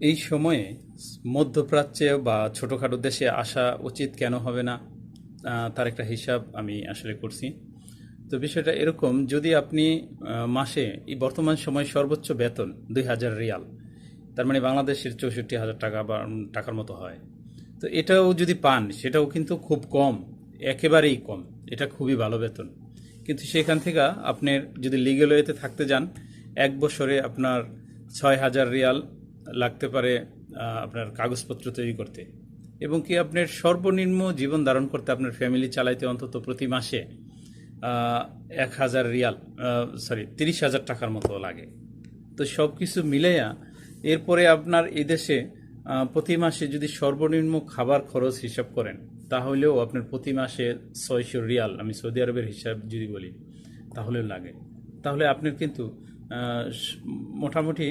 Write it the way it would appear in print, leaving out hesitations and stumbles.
এই সময়ে মধ্যপ্রাচ্যে বা ছোটোখাটো দেশে আসা উচিত কেন হবে না, তার একটা হিসাব আমি আসলে করছি। তো বিষয়টা এরকম, যদি আপনি মাসে এই বর্তমান সময় সর্বোচ্চ বেতন 2,000 রিয়াল, তার মানে বাংলাদেশের 64,000 টাকা বা টাকার মতো হয়। তো এটাও যদি পান সেটাও কিন্তু খুব কম, একেবারেই কম। এটা খুবই ভালো বেতন। কিন্তু সেখান থেকে আপনার যদি লিগ্যাল ওয়েতে থাকতে যান, 1 বছরে আপনার 6,000 রিয়াল লাগতে পারে আপনার কাগজপত্র তৈরি করতে। এবং কি আপনার সর্বনিম্ন জীবন ধারণ করতে, আপনার ফ্যামিলি চালাইতে অন্তত প্রতি মাসে 1,000 রিয়াল, সরি 30,000 টাকার মতো লাগে। তো সব কিছু মিলাইয়া এরপরে আপনার এই দেশে প্রতি মাসে যদি সর্বনিম্ন খাবার খরচ হিসাব করেন, তাহলেও আপনার প্রতি মাসে 600 রিয়াল, আমি সৌদি আরবের হিসাব যদি বলি, তাহলেও লাগে। তাহলে আপনার কিন্তু মোটামুটি